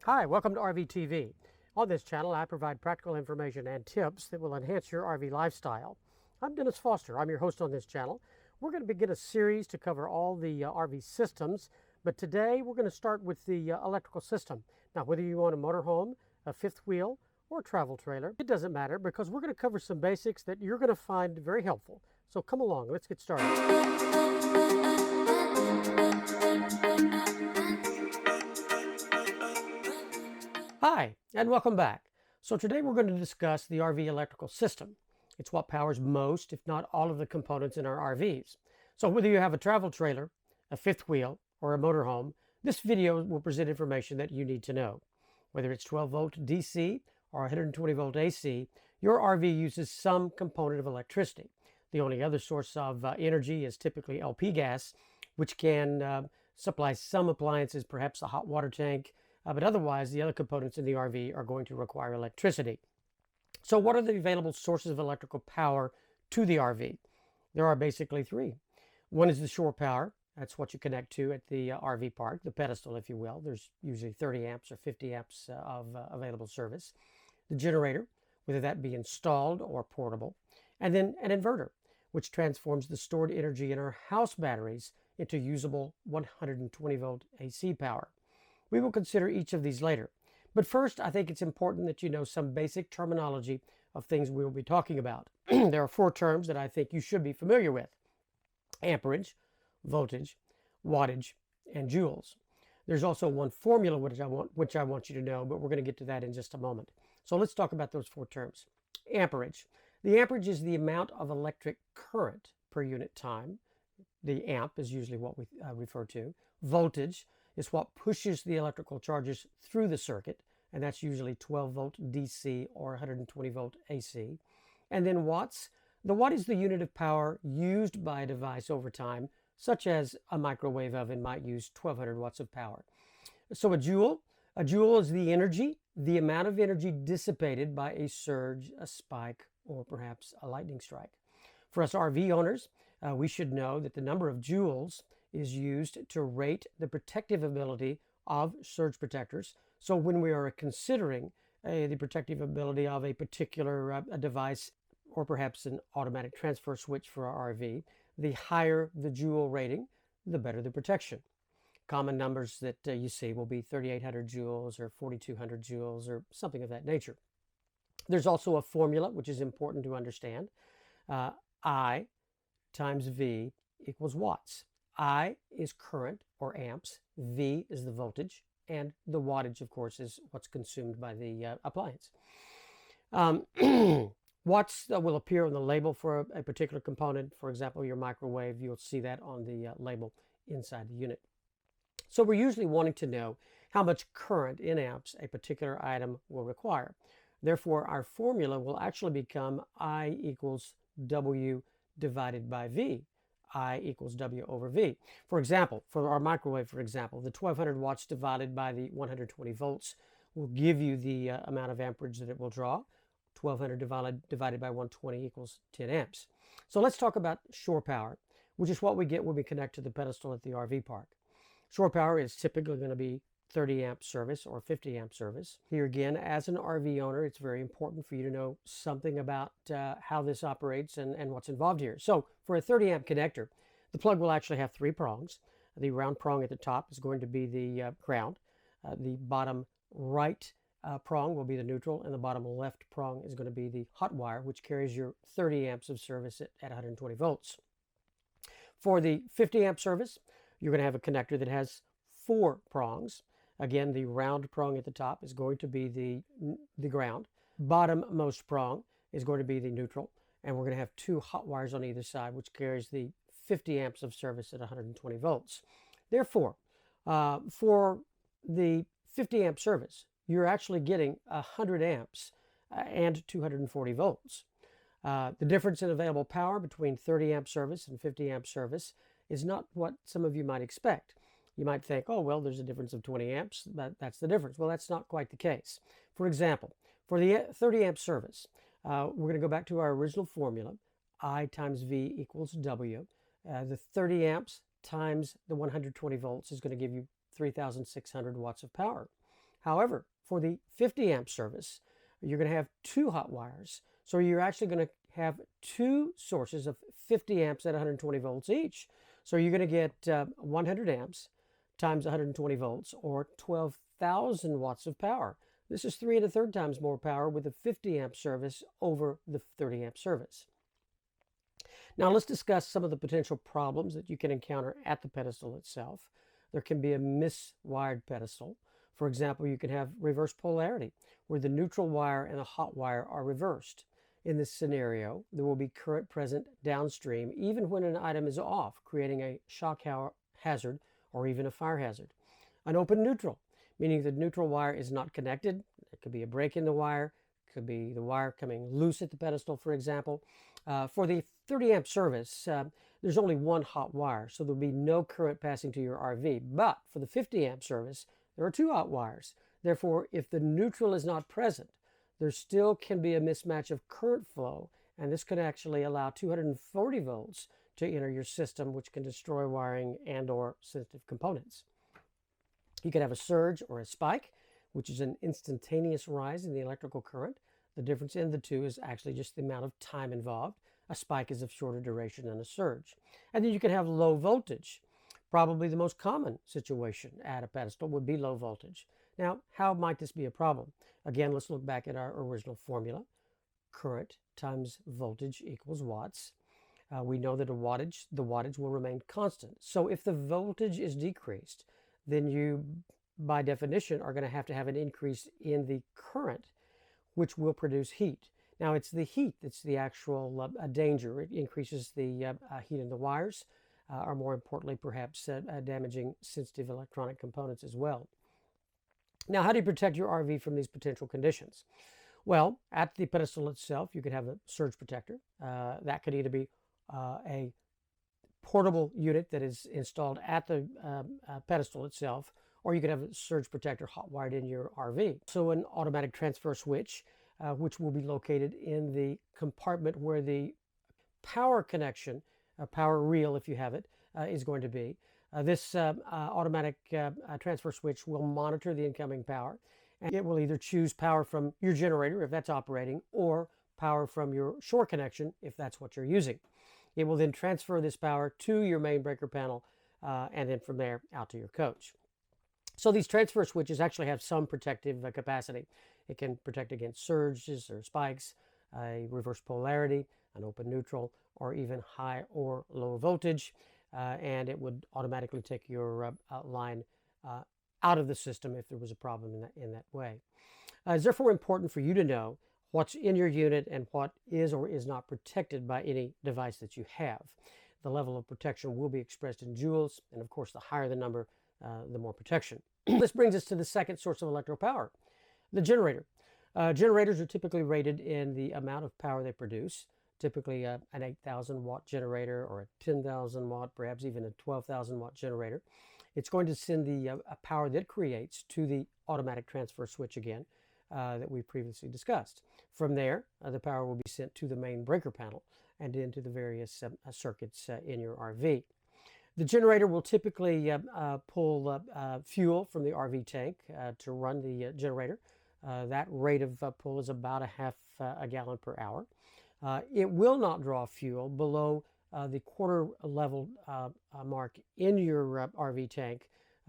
Hi, welcome to RV TV. On this channel, I provide practical information and tips that will enhance your RV lifestyle. I'm Dennis Foster. I'm your host on this channel. We're going to begin a series to cover all the RV systems, but today we're going to start with the electrical system. Now, whether you own a motorhome, a fifth wheel, or a travel trailer, it doesn't matter because we're going to cover some basics that you're going to find very helpful. So come along, let's get started. Hi, and welcome back. So today we're going to discuss the RV electrical system. It's what powers most, if not all, of the components in our RVs. So whether you have a travel trailer, a fifth wheel, or a motorhome, this video will present information that you need to know. Whether it's 12-volt DC or 120-volt AC, your RV uses some component of electricity. The only other source of energy is typically LP gas, which can supply some appliances, perhaps a hot water tank, but otherwise, the other components in the RV are going to require electricity. So what are the available sources of electrical power to the RV? There are basically three. One is the shore power. That's what you connect to at the RV park, the pedestal, if you will. There's usually 30 amps or 50 amps of available service. The generator, whether that be installed or portable. And then an inverter, which transforms the stored energy in our house batteries into usable 120-volt AC power. We will consider each of these later. But first, I think it's important that you know some basic terminology of things we will be talking about. There are four terms that I think you should be familiar with: amperage, voltage, wattage, and joules. There's also one formula which I want you to know, but we're going to get to that in just a moment. So let's talk about those four terms. Amperage. The amperage is the amount of electric current per unit time. The amp is usually what we refer to. Voltage is what pushes the electrical charges through the circuit, and that's usually 12-volt DC or 120-volt AC. And then watts. The watt is the unit of power used by a device over time, such as a microwave oven might use 1200 watts of power. So a joule is the energy, the amount of energy dissipated by a surge, a spike, or perhaps a lightning strike. For us RV owners, we should know that the number of joules is used to rate the protective ability of surge protectors. So when we are considering the protective ability of a particular device, or perhaps an automatic transfer switch for our RV, the higher the joule rating, the better the protection. Common numbers that you see will be 3,800 joules or 4,200 joules or something of that nature. There's also a formula which is important to understand. I times V equals watts. I is current, or amps, V is the voltage, and the wattage, of course, is what's consumed by the appliance. Watts will appear on the label for a particular component. For example, your microwave, you'll see that on the label inside the unit. So we're usually wanting to know how much current in amps a particular item will require. Therefore, our formula will actually become I equals W divided by V. I equals W over V. For example, for our microwave, the 1200 watts divided by the 120 volts will give you the amount of amperage that it will draw. 1200 divided by 120 equals 10 amps. So let's talk about shore power, which is what we get when we connect to the pedestal at the RV park. Shore power is typically going to be 30 amp service or 50 amp service. Here again, as an RV owner, it's very important for you to know something about how this operates and what's involved here. So for a 30 amp connector, the plug will actually have three prongs. The round prong at the top is going to be the ground. The bottom right prong will be the neutral, and the bottom left prong is going to be the hot wire, which carries your 30 amps of service at 120 volts. For the 50 amp service, you're going to have a connector that has four prongs. Again, the round prong at the top is going to be the ground. Bottommost prong is going to be the neutral. And we're going to have two hot wires on either side, which carries the 50 amps of service at 120 volts. Therefore, for the 50 amp service, you're actually getting 100 amps and 240 volts. The difference in available power between 30 amp service and 50 amp service is not what some of you might expect. You might think, oh, well, there's a difference of 20 amps. That's the difference. Well, that's not quite the case. For example, for the 30 amp service, we're going to go back to our original formula. I times V equals W. The 30 amps times the 120 volts is going to give you 3,600 watts of power. However, for the 50 amp service, you're going to have two hot wires. So you're actually going to have two sources of 50 amps at 120 volts each. So you're going to get 100 amps times 120 volts, or 12,000 watts of power. This is 3 1/3 times more power with a 50 amp service over the 30 amp service. Now let's discuss some of the potential problems that you can encounter at the pedestal itself. There can be a miswired pedestal. For example, you can have reverse polarity, where the neutral wire and the hot wire are reversed. In this scenario, there will be current present downstream even when an item is off, creating a shock hazard or even a fire hazard. An open neutral, meaning the neutral wire is not connected. It could be a break in the wire, it could be the wire coming loose at the pedestal, for example. For the 30 amp service, there's only one hot wire, so there'll be no current passing to your RV. But for the 50 amp service, there are two hot wires. Therefore, if the neutral is not present, there still can be a mismatch of current flow, and this could actually allow 240 volts to enter your system, which can destroy wiring and or sensitive components. You can have a surge or a spike, which is an instantaneous rise in the electrical current. The difference in the two is actually just the amount of time involved. A spike is of shorter duration than a surge. And then you can have low voltage. Probably the most common situation at a pedestal would be low voltage. Now, how might this be a problem? Again, let's look back at our original formula. Current times voltage equals watts. We know that the wattage will remain constant. So if the voltage is decreased, then you, by definition, are going to have an increase in the current, which will produce heat. Now, it's the heat that's the actual danger. It increases the heat in the wires, or more importantly, perhaps damaging sensitive electronic components as well. Now, how do you protect your RV from these potential conditions? Well, at the pedestal itself, you could have a surge protector. That could either be a portable unit that is installed at the pedestal itself, or you could have a surge protector hot wired in your RV. So an automatic transfer switch, which will be located in the compartment where the power connection, power reel if you have it, is going to be. This automatic transfer switch will monitor the incoming power, and it will either choose power from your generator if that's operating, or power from your shore connection if that's what you're using. It will then transfer this power to your main breaker panel, and then from there out to your coach. So these transfer switches actually have some protective capacity. It can protect against surges or spikes, a reverse polarity, an open neutral, or even high or low voltage. And it would automatically take your line out of the system if there was a problem in that way. It's therefore important for you to know what's in your unit and what is or is not protected by any device that you have. The level of protection will be expressed in joules, and of course, the higher the number, the more protection. This brings us to the second source of electrical power, the generator. Generators are typically rated in the amount of power they produce, typically an 8,000 watt generator or a 10,000 watt, perhaps even a 12,000 watt generator. It's going to send the power that it creates to the automatic transfer switch again that we previously discussed. From there, the power will be sent to the main breaker panel and into the various circuits in your RV. The generator will typically pull fuel from the RV tank to run the generator. That rate of pull is about a gallon per hour. It will not draw fuel below the quarter level mark in your RV tank,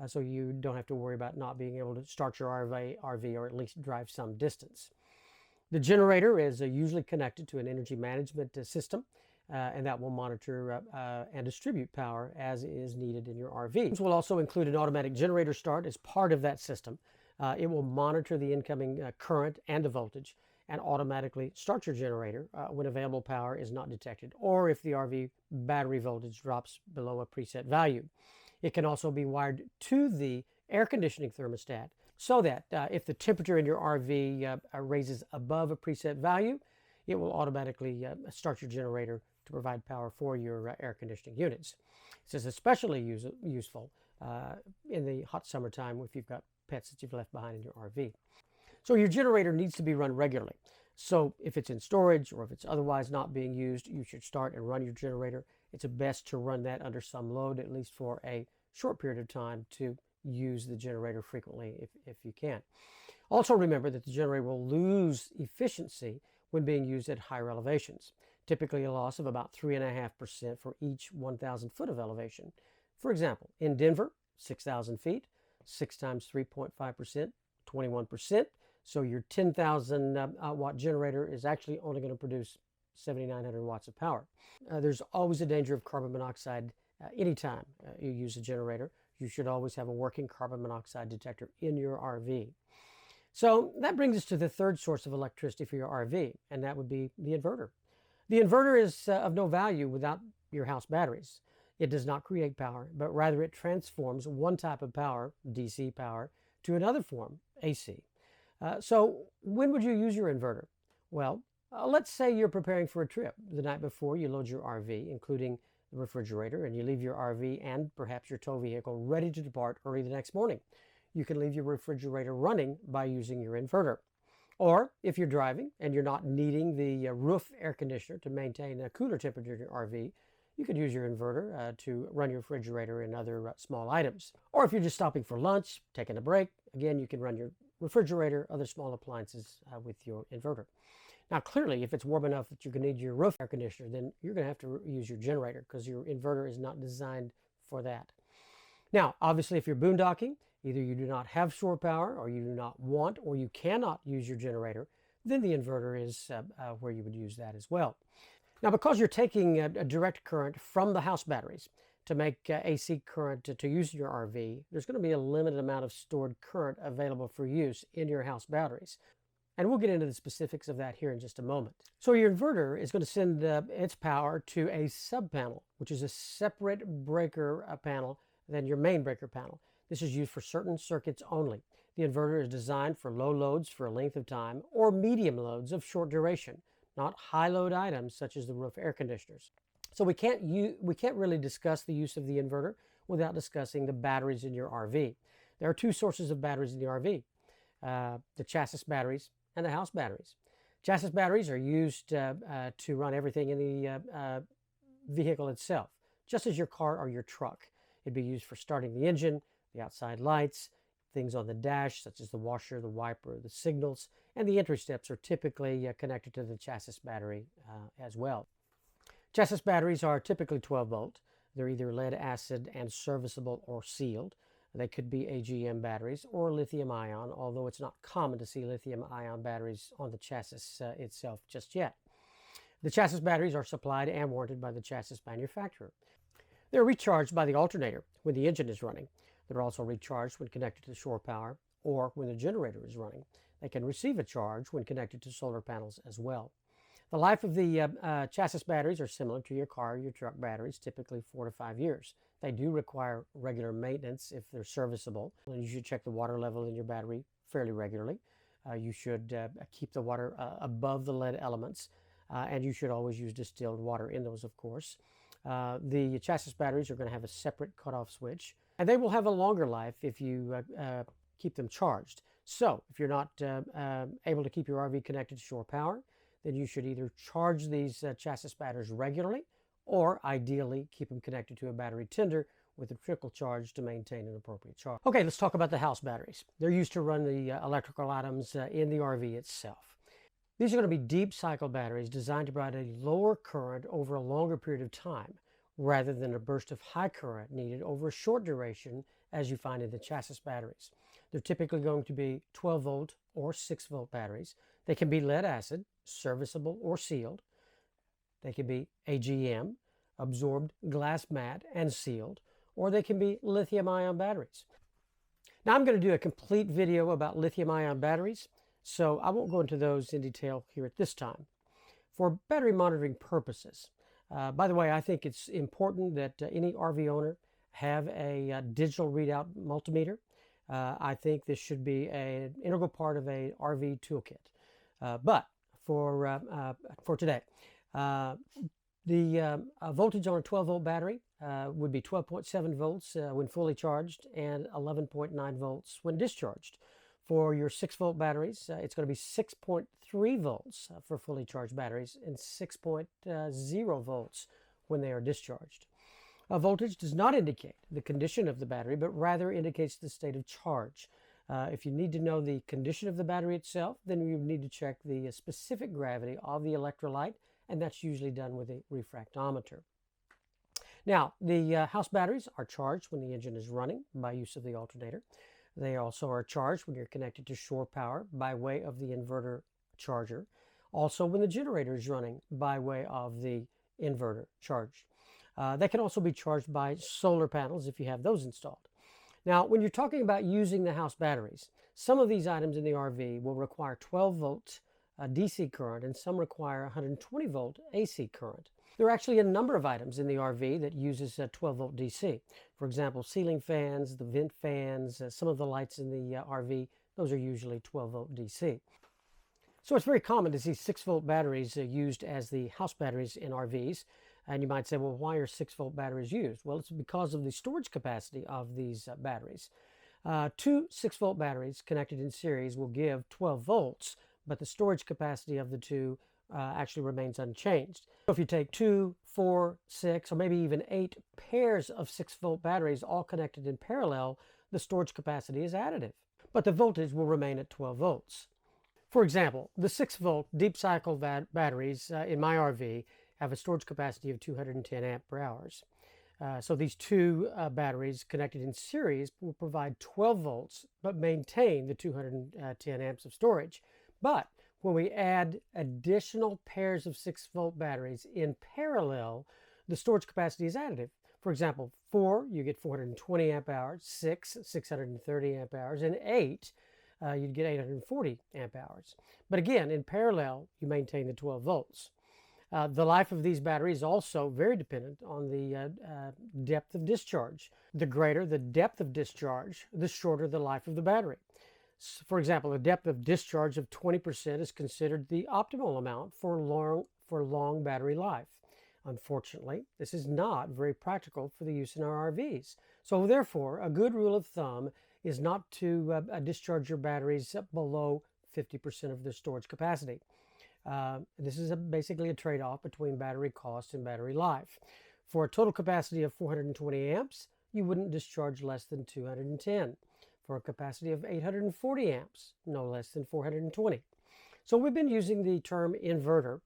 so you don't have to worry about not being able to start your RV or at least drive some distance. The generator is usually connected to an energy management system, and that will monitor and distribute power as is needed in your RV. This will also include an automatic generator start as part of that system. It will monitor the incoming current and the voltage and automatically start your generator when available power is not detected, or if the RV battery voltage drops below a preset value. It can also be wired to the air conditioning thermostat so that if the temperature in your RV raises above a preset value, it will automatically start your generator to provide power for your air conditioning units. This is especially useful in the hot summertime if you've got pets that you've left behind in your RV. So your generator needs to be run regularly. So if it's in storage or if it's otherwise not being used, you should start and run your generator. It's best to run that under some load, at least for a short period of time, to use the generator frequently if you can. Also remember that the generator will lose efficiency when being used at higher elevations, typically a loss of about 3.5% for each 1,000 foot of elevation. For example, in Denver, 6,000 feet, 6 times 3.5%, 21%. So your 10,000 watt generator is actually only going to produce 7,900 watts of power. There's always a danger of carbon monoxide anytime you use a generator. You should always have a working carbon monoxide detector in your RV. So that brings us to the third source of electricity for your RV, and that would be the inverter. The inverter is of no value without your house batteries. It does not create power, but rather it transforms one type of power, DC power, to another form, AC. So when would you use your inverter? Well, let's say you're preparing for a trip. The night before, you load your RV, including the refrigerator, and you leave your RV and perhaps your tow vehicle ready to depart early the next morning. You can leave your refrigerator running by using your inverter. Or if you're driving and you're not needing the roof air conditioner to maintain a cooler temperature in your RV, you could use your inverter to run your refrigerator and other small items. Or if you're just stopping for lunch, taking a break, again, you can run your refrigerator, other small appliances with your inverter. Now, clearly, if it's warm enough that you're going to need your roof air conditioner, then you're going to have to use your generator because your inverter is not designed for that. Now, obviously, if you're boondocking, either you do not have shore power, or you do not want, or you cannot use your generator, then the inverter is where you would use that as well. Now, because you're taking a direct current from the house batteries to make AC current to use in your RV, there's going to be a limited amount of stored current available for use in your house batteries. And we'll get into the specifics of that here in just a moment. So your inverter is going to send its power to a sub-panel, which is a separate breaker panel than your main breaker panel. This is used for certain circuits only. The inverter is designed for low loads for a length of time or medium loads of short duration, not high load items such as the roof air conditioners. So we can't really discuss the use of the inverter without discussing the batteries in your RV. There are two sources of batteries in the RV, the chassis batteries and the house batteries. Chassis batteries are used to run everything in the vehicle itself, just as your car or your truck. It'd be used for starting the engine, the outside lights, things on the dash, such as the washer, the wiper, the signals, and the entry steps are typically connected to the chassis battery as well. Chassis batteries are typically 12 volt. They're either lead acid and serviceable or sealed. They could be AGM batteries or lithium ion, although it's not common to see lithium ion batteries on the chassis itself just yet. The chassis batteries are supplied and warranted by the chassis manufacturer. They're recharged by the alternator when the engine is running. They're also recharged when connected to shore power or when the generator is running. They can receive a charge when connected to solar panels as well. The life of the chassis batteries are similar to your car or your truck batteries, typically 4 to 5 years. They do require regular maintenance if they're serviceable. And you should check the water level in your battery fairly regularly. You should keep the water above the lead elements, and you should always use distilled water in those, of course. The chassis batteries are going to have a separate cutoff switch, and they will have a longer life if you keep them charged. So if you're not able to keep your RV connected to shore power, then you should either charge these chassis batteries regularly or ideally keep them connected to a battery tender with a trickle charge to maintain an appropriate charge. Okay, let's talk about the house batteries. They're used to run the electrical items in the RV itself. These are going to be deep cycle batteries designed to provide a lower current over a longer period of time rather than a burst of high current needed over a short duration as you find in the chassis batteries. They're typically going to be 12 volt or 6 volt batteries. They can be lead acid, serviceable or sealed. They can be AGM, absorbed glass mat and sealed, or they can be lithium ion batteries. Now I'm going to do a complete video about lithium ion batteries, so I won't go into those in detail here at this time. For battery monitoring purposes, by the way, I think it's important that any RV owner have a digital readout multimeter. I think this should be an integral part of a RV toolkit. But for today, the voltage on a 12 volt battery would be 12.7 volts when fully charged and 11.9 volts when discharged. For your 6 volt batteries, it's going to be 6.3 volts for fully charged batteries and 6.0 volts when they are discharged. A voltage does not indicate the condition of the battery, but rather indicates the state of charge. If you need to know the condition of the battery itself, then you need to check the specific gravity of the electrolyte, and that's usually done with a refractometer. Now, the house batteries are charged when the engine is running by use of the alternator. They also are charged when you're connected to shore power by way of the inverter charger. Also when the generator is running by way of the inverter charge. They can also be charged by solar panels if you have those installed. Now, when you're talking about using the house batteries, some of these items in the RV will require 12 volt DC current and some require 120 volt AC current. There are actually a number of items in the RV that uses 12 volt DC. For example, ceiling fans, the vent fans, some of the lights in the RV, those are usually 12 volt DC. So it's very common to see 6 volt batteries used as the house batteries in RVs. And you might say, well, why are 6 volt batteries used? Well, it's because of the storage capacity of these batteries. Two 6 volt batteries connected in series will give 12 volts, but the storage capacity of the two actually remains unchanged. So if you take 2, 4, 6, or maybe even 8 pairs of 6 volt batteries all connected in parallel, the storage capacity is additive, but the voltage will remain at 12 volts. For example, the 6 volt deep cycle batteries in my RV have a storage capacity of 210 ampere hours. So these two batteries connected in series will provide 12 volts, but maintain the 210 amps of storage. But when we add additional pairs of 6 volt batteries in parallel, the storage capacity is additive. For example, 4, you get 420 amp hours, 6, 630 amp hours, and 8, you'd get 840 amp hours. But again, in parallel, you maintain the 12 volts. The life of these batteries is also very dependent on the depth of discharge. The greater the depth of discharge, the shorter the life of the battery. For example, a depth of discharge of 20% is considered the optimal amount for long battery life. Unfortunately, this is not very practical for the use in our RVs. So therefore, a good rule of thumb is not to discharge your batteries below 50% of their storage capacity. This is basically a trade-off between battery cost and battery life. For a total capacity of 420 amps, you wouldn't discharge less than 210. For a capacity of 840 amps, no less than 420. So we've been using the term inverter,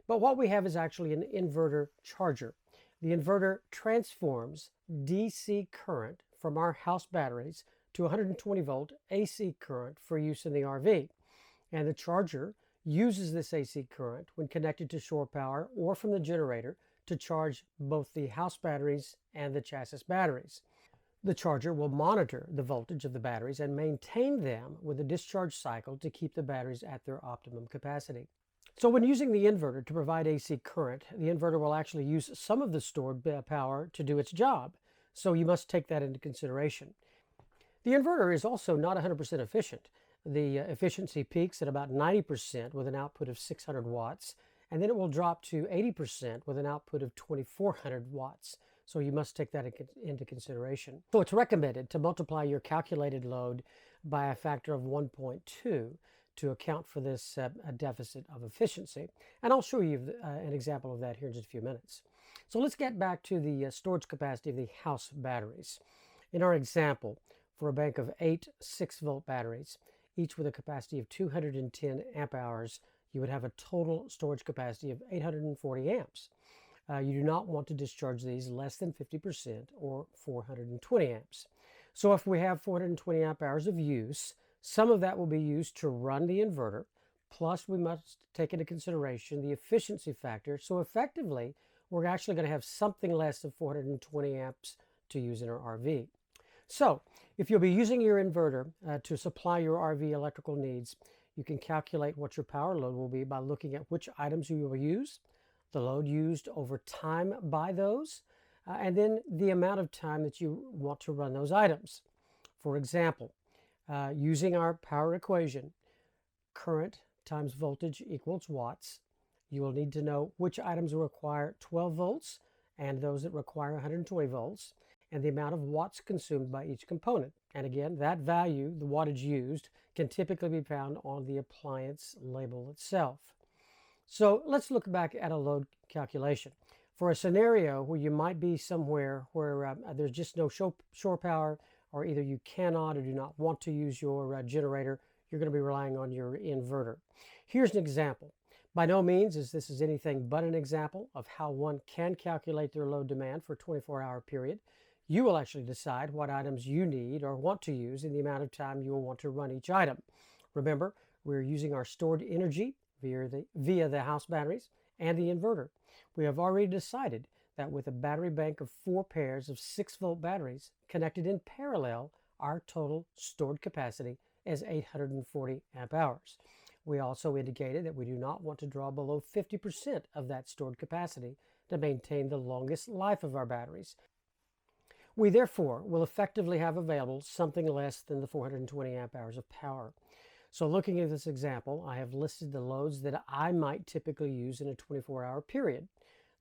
but what we have is actually an inverter charger. The inverter transforms DC current from our house batteries to 120 volt AC current for use in the RV. And the charger uses this AC current when connected to shore power or from the generator to charge both the house batteries and the chassis batteries. The charger will monitor the voltage of the batteries and maintain them with a discharge cycle to keep the batteries at their optimum capacity. So when using the inverter to provide AC current, the inverter will actually use some of the stored power to do its job. So you must take that into consideration. The inverter is also not 100% efficient. The efficiency peaks at about 90% with an output of 600 watts, and then it will drop to 80% with an output of 2400 watts. So you must take that into consideration. So it's recommended to multiply your calculated load by a factor of 1.2 to account for this deficit of efficiency. And I'll show you an example of that here in just a few minutes. So let's get back to the storage capacity of the house batteries. In our example, for a bank of 8 6-volt batteries, each with a capacity of 210 amp hours, you would have a total storage capacity of 840 amps. You do not want to discharge these less than 50% or 420 amps. So if we have 420 amp hours of use, some of that will be used to run the inverter, plus we must take into consideration the efficiency factor. So effectively, we're actually going to have something less than 420 amps to use in our RV. So if you'll be using your inverter to supply your RV electrical needs, you can calculate what your power load will be by looking at which items you will use, the load used over time by those, and then the amount of time that you want to run those items. For example, using our power equation, current times voltage equals watts, you will need to know which items require 12 volts and those that require 120 volts, and the amount of watts consumed by each component. And again, that value, the wattage used, can typically be found on the appliance label itself. So let's look back at a load calculation. For a scenario where you might be somewhere where there's just no shore power, or either you cannot or do not want to use your generator, you're going to be relying on your inverter. Here's an example. By no means is this anything but an example of how one can calculate their load demand for a 24-hour period. You will actually decide what items you need or want to use in the amount of time you will want to run each item. Remember, we're using our stored energy via the house batteries and the inverter. We have already decided that with a battery bank of 4 pairs of 6-volt batteries connected in parallel, our total stored capacity is 840 amp hours. We also indicated that we do not want to draw below 50% of that stored capacity to maintain the longest life of our batteries. We therefore will effectively have available something less than the 420 amp hours of power. So looking at this example, I have listed the loads that I might typically use in a 24-hour period.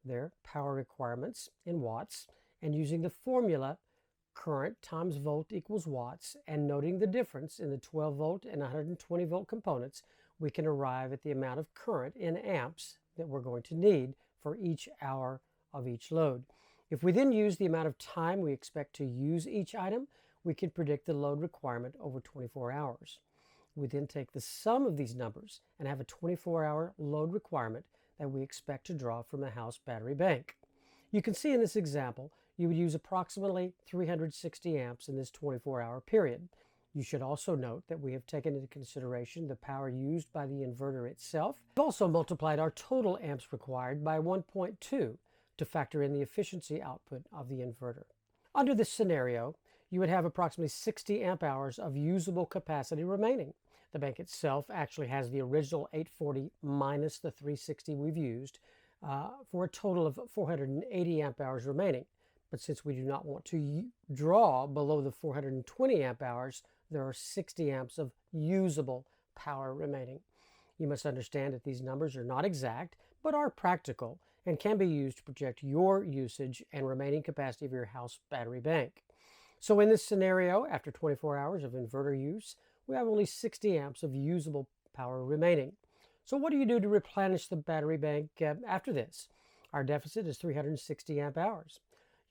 Their power requirements in watts, and using the formula current times volt equals watts, and noting the difference in the 12 volt and 120 volt components, we can arrive at the amount of current in amps that we're going to need for each hour of each load. If we then use the amount of time we expect to use each item, we can predict the load requirement over 24 hours. We then take the sum of these numbers and have a 24-hour load requirement that we expect to draw from a house battery bank. You can see in this example, you would use approximately 360 amps in this 24-hour period. You should also note that we have taken into consideration the power used by the inverter itself. We've also multiplied our total amps required by 1.2 to factor in the efficiency output of the inverter. Under this scenario, you would have approximately 60 amp hours of usable capacity remaining. The bank itself actually has the original 840 minus the 360 we've used for a total of 480 amp hours remaining. But since we do not want to draw below the 420 amp hours, there are 60 amps of usable power remaining. You must understand that these numbers are not exact, but are practical and can be used to project your usage and remaining capacity of your house battery bank. So in this scenario, after 24 hours of inverter use, we have only 60 amps of usable power remaining. So what do you do to replenish the battery bank after this? Our deficit is 360 amp hours.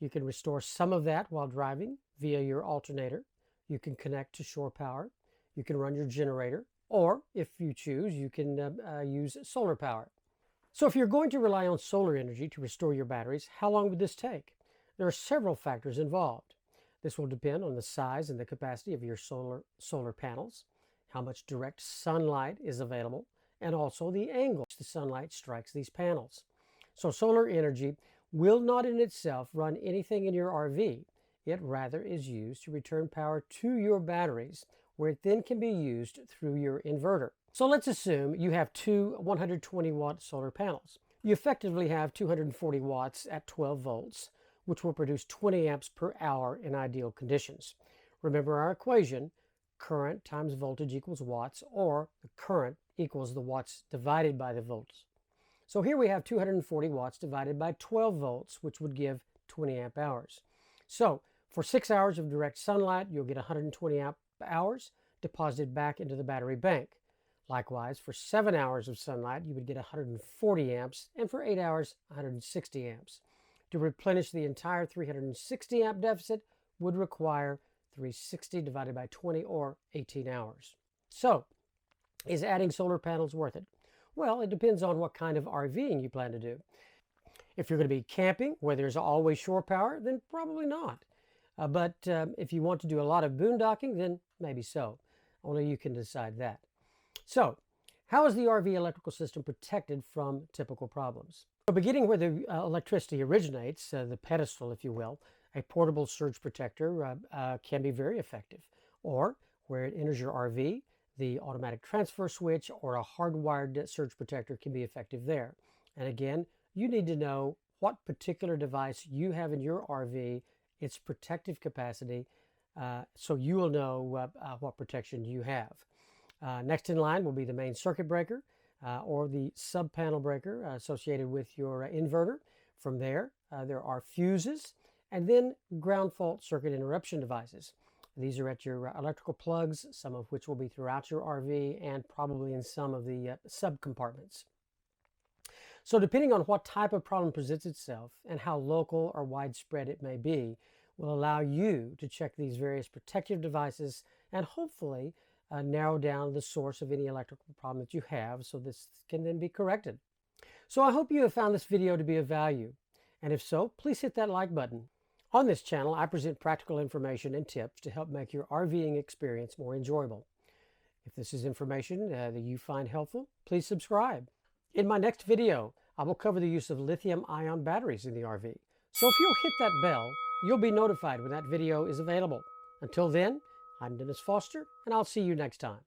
You can restore some of that while driving via your alternator. You can connect to shore power. You can run your generator, or if you choose, you can use solar power. So if you're going to rely on solar energy to restore your batteries, how long would this take? There are several factors involved. This will depend on the size and the capacity of your solar panels, how much direct sunlight is available, and also the angle the sunlight strikes these panels. So solar energy will not in itself run anything in your RV. It rather is used to return power to your batteries, where it then can be used through your inverter. So let's assume you have two 120-watt solar panels. You effectively have 240 watts at 12 volts, which will produce 20 amps per hour in ideal conditions. Remember our equation, current times voltage equals watts, or the current equals the watts divided by the volts. So here we have 240 watts divided by 12 volts, which would give 20 amp hours. So for 6 hours of direct sunlight, you'll get 120 amp hours deposited back into the battery bank. Likewise, for 7 hours of sunlight, you would get 140 amps, and for 8 hours, 160 amps. To replenish the entire 360 amp deficit would require 360 divided by 20, or 18 hours. So, is adding solar panels worth it? Well, it depends on what kind of RVing you plan to do. If you're going to be camping where there's always shore power, then probably not. But if you want to do a lot of boondocking, then maybe so. Only you can decide that. So, how is the RV electrical system protected from typical problems? So beginning where the electricity originates, the pedestal, if you will, a portable surge protector can be very effective. Or where it enters your RV, the automatic transfer switch or a hardwired surge protector can be effective there. And again, you need to know what particular device you have in your RV, its protective capacity, so you will know what protection you have. Next in line will be the main circuit breaker or the sub-panel breaker associated with your inverter. From there, there are fuses, and then ground fault circuit interruption devices. These are at your electrical plugs, some of which will be throughout your RV and probably in some of the sub-compartments. So depending on what type of problem presents itself and how local or widespread it may be, will allow you to check these various protective devices and hopefully narrow down the source of any electrical problem that you have so this can then be corrected. So I hope you have found this video to be of value. And if so, please hit that like button. On this channel, I present practical information and tips to help make your RVing experience more enjoyable. If this is information that you find helpful, please subscribe. In my next video, I will cover the use of lithium-ion batteries in the RV. So if you'll hit that bell, you'll be notified when that video is available. Until then, I'm Dennis Foster, and I'll see you next time.